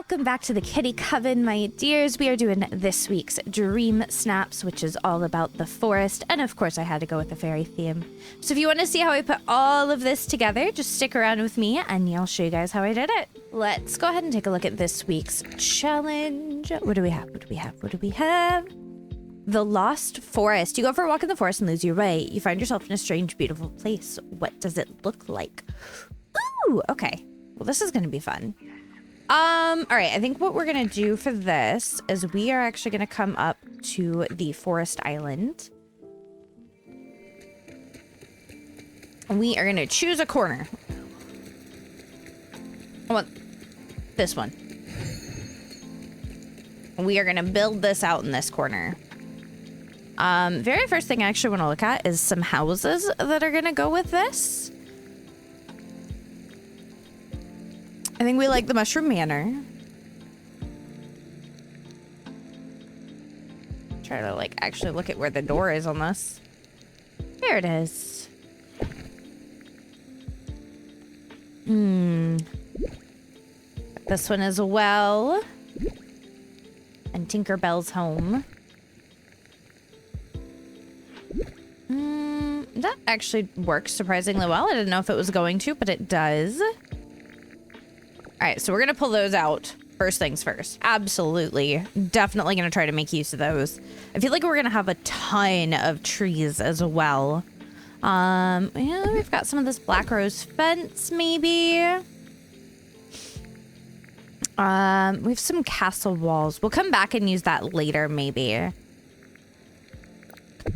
welcome back to the Kitty Coven, my dears. We are doing this week's Dreamsnaps, which is all about the forest, and of course I had to go with the fairy theme. So if you want to see how I put all of this together, just stick around with me and I'll show you guys how I did it. Let's go ahead and take a look at this week's challenge. What do we have? What do we have? What do we have? The Lost Forest. You go for a walk in the forest and lose your way. You find yourself in a strange, beautiful place. What does it look like? Ooh, okay. Well, this is going to be fun. All right, I think what we're gonna do for this is we are actually gonna come up to the forest island. And we are gonna choose a corner. I want this one. We are gonna build this out in this corner. Very first thing I actually want to look at is some houses that are gonna go with this. I think we like the Mushroom Manor. Try to like actually look at where the door is on this. There it is. This one as well. And Tinkerbell's home. That actually works surprisingly well. I didn't know if it was going to, but it does. All right, so we're going to pull those out. First things first. Absolutely. Definitely going to try to make use of those. I feel like we're going to have a ton of trees as well. Yeah, we've got some of this black rose fence, maybe. We have some castle walls. We'll come back and use that later, maybe.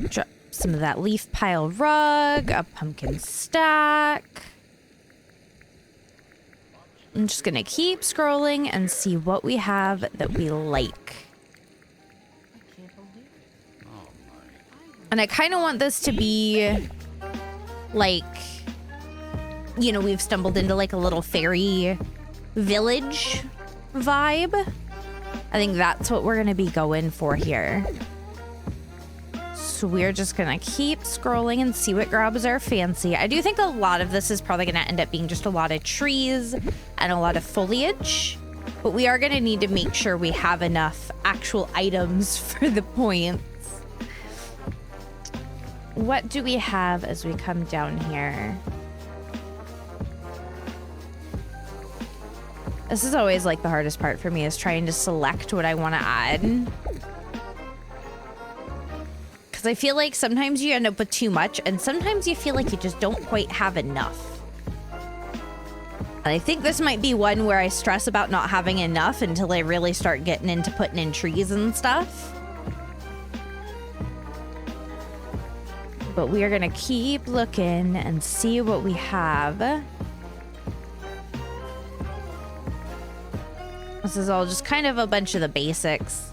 Drop some of that leaf pile rug, a pumpkin stack. I'm just gonna keep scrolling and see what we have that we like. And I kind of want this to be like, you know, we've stumbled into like a little fairy village vibe. I think that's what we're gonna be going for here. So we're just gonna keep scrolling and see what grabs our fancy. I do think a lot of this is probably gonna end up being just a lot of trees and a lot of foliage, but we are gonna need to make sure we have enough actual items for the points. What do we have as we come down here? This is always like the hardest part for me, is trying to select what I want to add. Because I feel like sometimes you end up with too much, and sometimes you feel like you just don't quite have enough. And I think this might be one where I stress about not having enough until I really start getting into putting in trees and stuff. But we are going to keep looking and see what we have. This is all just kind of a bunch of the basics,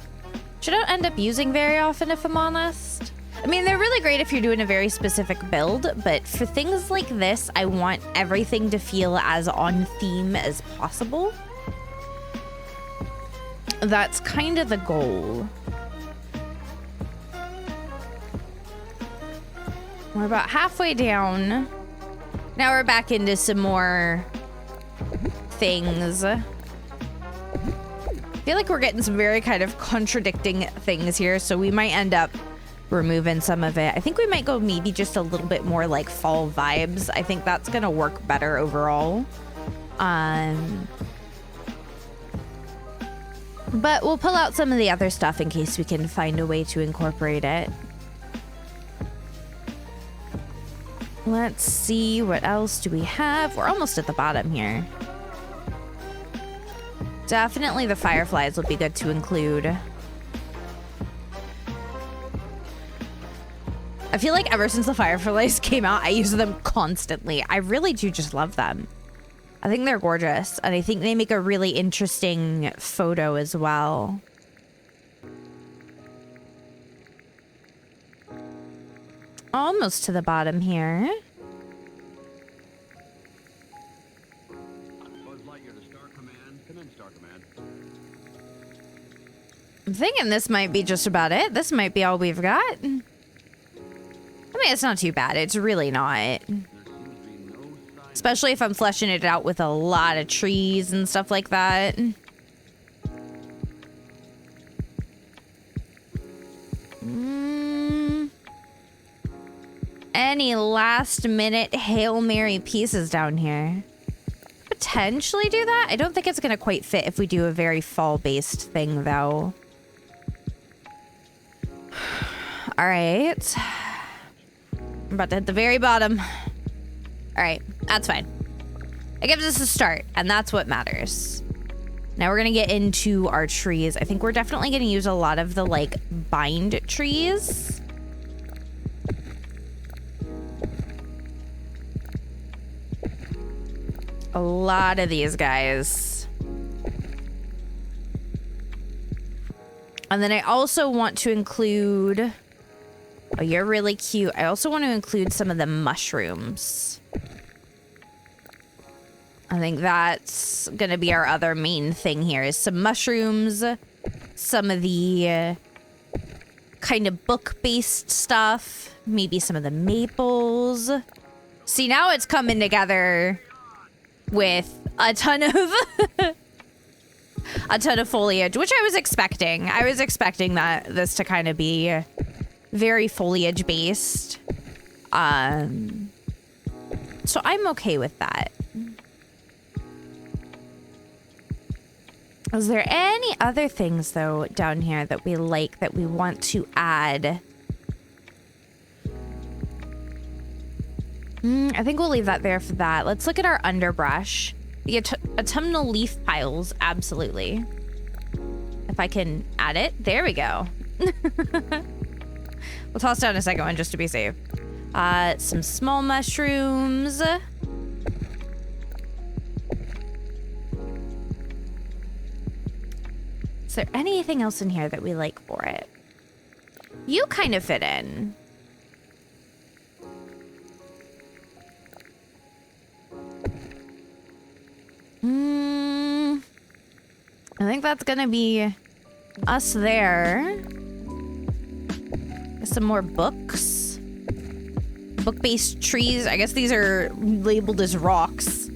which I don't end up using very often, if I'm honest. I mean, they're really great if you're doing a very specific build, but for things like this, I want everything to feel as on theme as possible. That's kind of the goal. We're about halfway down. Now we're back into some more things. I feel like we're getting some very kind of contradicting things here, so we might end up removing some of it. I think we might go maybe just a little bit more like fall vibes. I think that's gonna work better overall. But we'll pull out some of the other stuff in case we can find a way to incorporate it. Let's see, what else do we have? We're almost at the bottom here. Definitely the fireflies would be good to include. I feel like ever since the fireflies came out, I use them constantly. I really do just love them. I think they're gorgeous, and I think they make a really interesting photo as well. Almost to the bottom here. I'm thinking this might be just about it. This might be all we've got. I mean, it's not too bad. It's really not. Especially if I'm fleshing it out with a lot of trees and stuff like that. Any last minute Hail Mary pieces down here? Potentially do that. I don't think it's going to quite fit if we do a very fall-based thing, though. All right. I'm about to hit the very bottom. All right, that's fine. It gives us a start, and that's what matters. Now we're going to get into our trees. I think we're definitely going to use a lot of the, like, bind trees. A lot of these guys. And then I also want to include... Oh, you're really cute. I also want to include some of the mushrooms. I think that's going to be our other main thing here is some mushrooms, some of the kind of book-based stuff, maybe some of the maples. See, now it's coming together with a ton of a ton of foliage, which I was expecting. I was expecting this to kind of be very foliage based. So I'm okay with that. Is there any other things though down here that we like that we want to add? I think we'll leave that there for that. Let's look at our underbrush. The autumnal leaf piles, absolutely. If I can add it, there we go. We'll toss down a second one just to be safe. Some small mushrooms. Is there anything else in here that we like for it? You kind of fit in. I think that's gonna be us there. Some more books. Book-based trees. I guess these are labeled as rocks.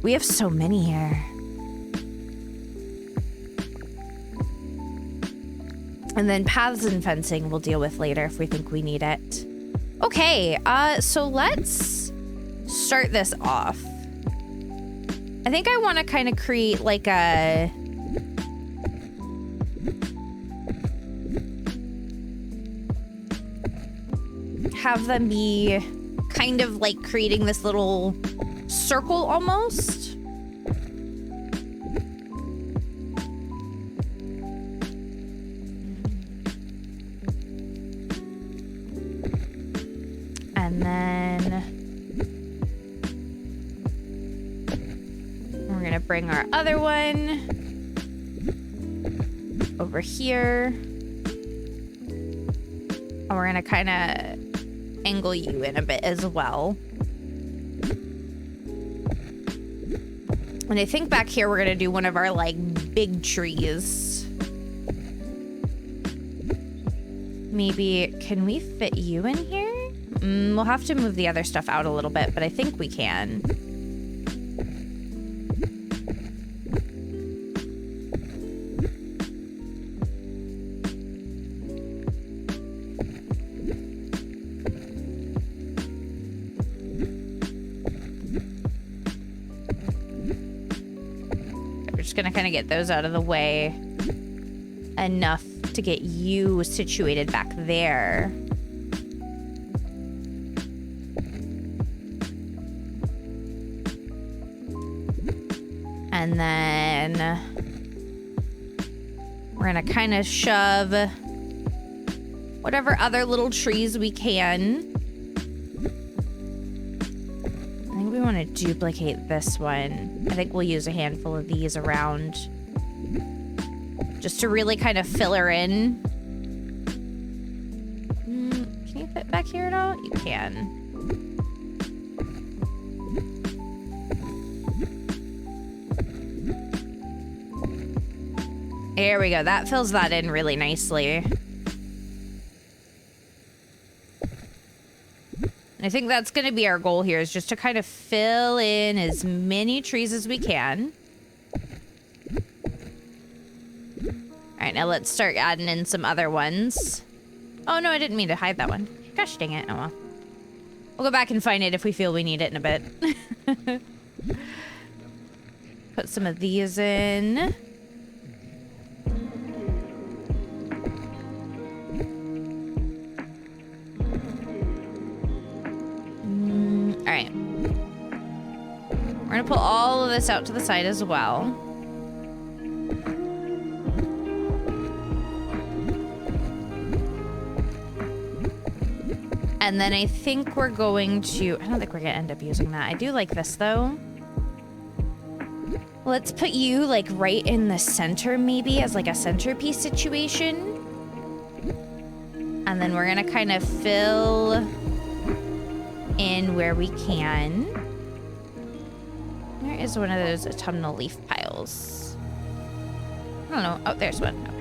We have so many here. And then paths and fencing we'll deal with later if we think we need it. Okay, so let's start this off. I think I want to kind of create like a... have them be kind of like creating this little circle almost. And then we're gonna bring our other one over here. And we're gonna kind of angle you in a bit as well. And I think back here we're gonna do one of our like big trees. Maybe, can we fit you in here? We'll have to move the other stuff out a little bit, but I think we can. We're just gonna kind of get those out of the way enough to get you situated back there. And then we're gonna kind of shove whatever other little trees we can. I think we want to duplicate this one. I think we'll use a handful of these around just to really kind of fill her in. Can you fit back here at all? You can. There we go. That fills that in really nicely. And I think that's going to be our goal here, is just to kind of fill in as many trees as we can. right, now let's start adding in some other ones. Oh, no, I didn't mean to hide that one. Gosh dang it. Oh, well. We'll go back and find it if we feel we need it in a bit. Put some of these in. All right. We're gonna pull all of this out to the side as well. And then I think we're going to... I don't think we're gonna end up using that. I do like this, though. Let's put you, like, right in the center, maybe, as, like, a centerpiece situation. And then we're gonna kind of fill in where we can. There is one of those autumnal leaf piles. I don't know. Oh, there's one. Okay.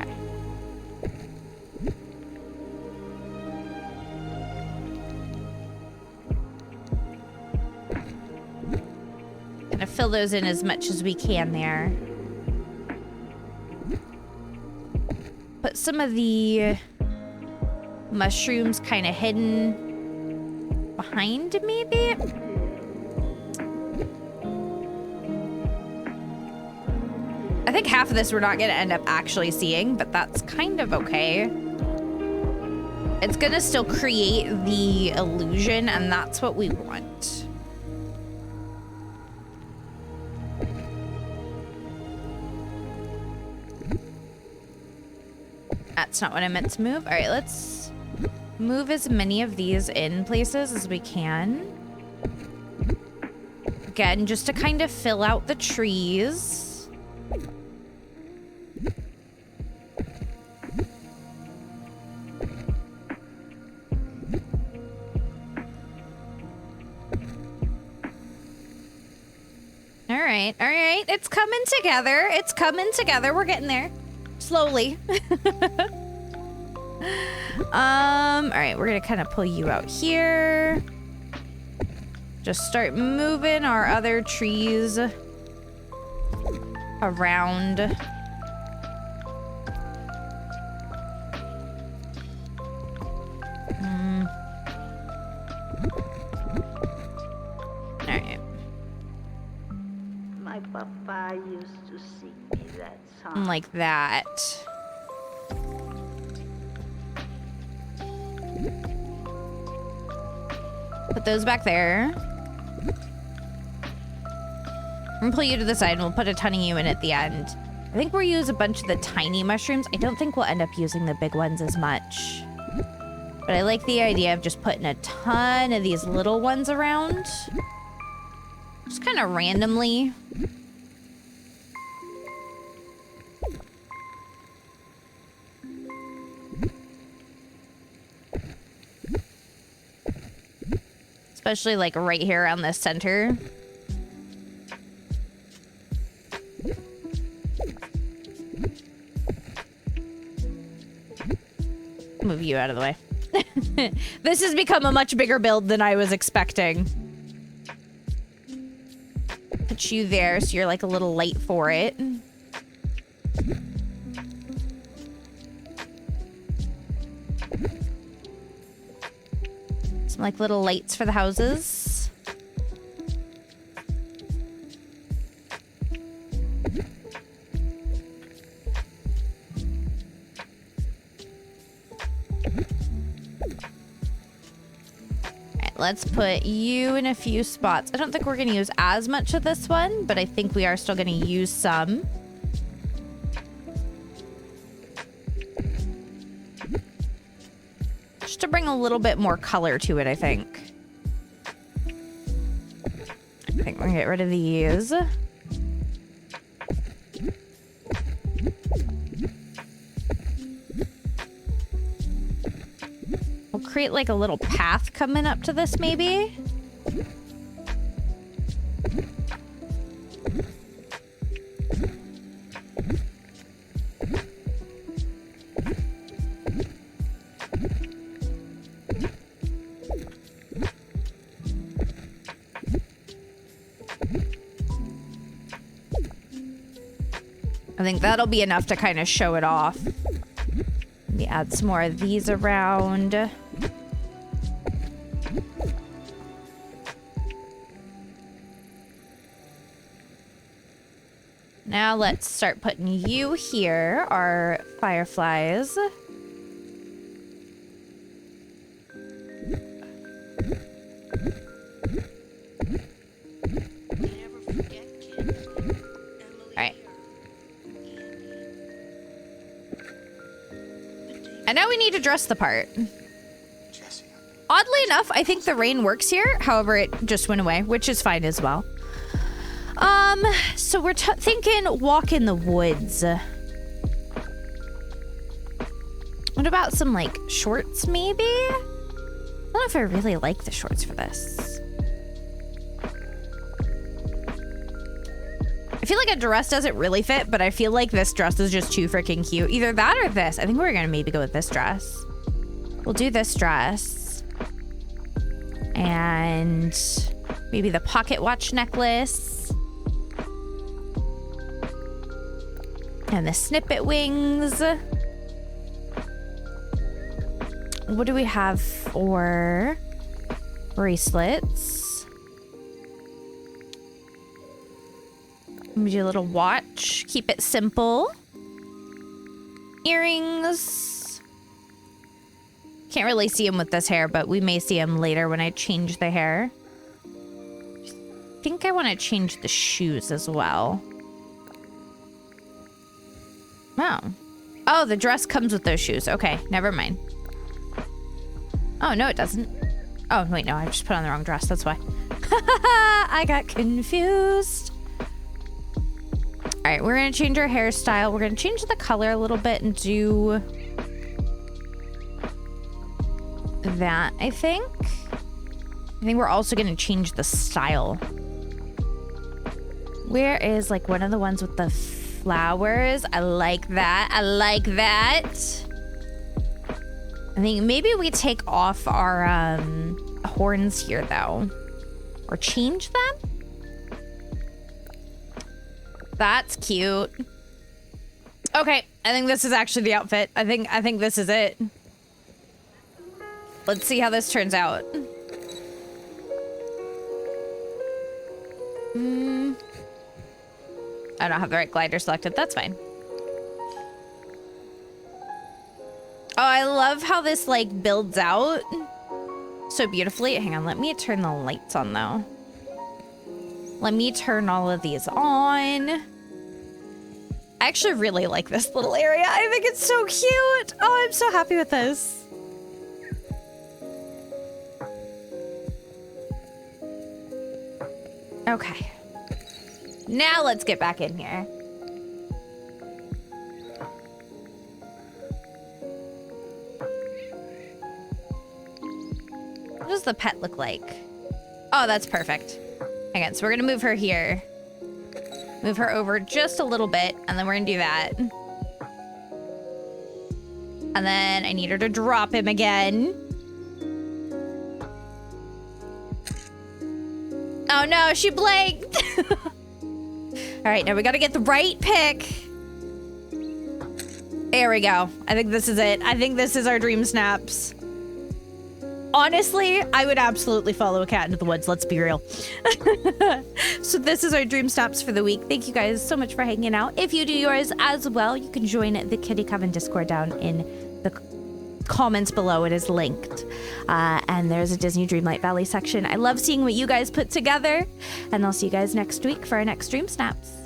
Gonna fill those in as much as we can there. Put some of the mushrooms kind of hidden behind, maybe? I think half of this we're not gonna end up actually seeing, but that's kind of okay. It's gonna still create the illusion, and that's what we want. That's not what I meant to move. All right, let's move as many of these in places as we can. Again, just to kind of fill out the trees. All right, it's coming together. It's coming together. We're getting there. Slowly. All right, we're gonna kind of pull you out here. Just start moving our other trees around. All right. My papa used to sing me that song. Like that. Put those back there. I'm gonna pull you to the side and we'll put a ton of you in at the end. I think we'll use a bunch of the tiny mushrooms. I don't think we'll end up using the big ones as much. But I like the idea of just putting a ton of these little ones around. Just kind of randomly. Especially like right here around the center. Move you out of the way. This has become a much bigger build than I was expecting. Put you there so you're like a little late for it. Some like little lights for the houses. Let's put you in a few spots. I don't think we're going to use as much of this one, but I think we are still going to use some. Just to bring a little bit more color to it, I think. I think we're going to get rid of these. Create like a little path coming up to this, maybe. I think that'll be enough to kind of show it off. Let me add some more of these around. Now let's start putting you here, our fireflies. Alright. And now we need to dress the part. Oddly enough, I think the rain works here. However, it just went away, which is fine as well. So we're thinking walk in the woods. What about some, like, shorts, maybe? I don't know if I really like the shorts for this. I feel like a dress doesn't really fit, but I feel like this dress is just too freaking cute. Either that or this. I think we're gonna maybe go with this dress. We'll do this dress. And maybe the pocket watch necklace. And the snippet wings. What do we have for bracelets? Let me do a little watch. Keep it simple. Earrings. Can't really see him with this hair, but we may see him later when I change the hair. I think I want to change the shoes as well. Oh. Oh, the dress comes with those shoes. Okay, never mind. Oh, no, it doesn't. Oh, wait, no, I just put on the wrong dress. That's why. I got confused. All right, we're going to change our hairstyle. We're going to change the color a little bit and do that, I think. I think we're also going to change the style. Where is, like, one of the ones with the flowers? I like that. I like that. I think maybe we take off our horns here, though. Or change them? That's cute. Okay, I think this is actually the outfit. I think this is it. Let's see how this turns out. I don't have the right glider selected. That's fine. Oh, I love how this, like, builds out so beautifully. Hang on, let me turn the lights on, though. Let me turn all of these on. I actually really like this little area. I think it's so cute. Oh, I'm so happy with this. Okay. Now let's get back in here. What does the pet look like? Oh, that's perfect. Hang on, so we're gonna move her here. Move her over just a little bit, and then we're gonna do that. And then I need her to drop him again. Oh no, she blanked. All right, now we gotta get the right pick. There we go. I think this is it. I think this is our Dreamsnaps. Honestly, I would absolutely follow a cat into the woods. Let's be real. So this is our Dreamsnaps for the week. Thank you guys so much for hanging out. If you do yours as well, you can join the Kitty Coven Discord down in the comments below. It is linked. And there's a Disney Dreamlight Valley section. I love seeing what you guys put together. And I'll see you guys next week for our next Dreamsnaps.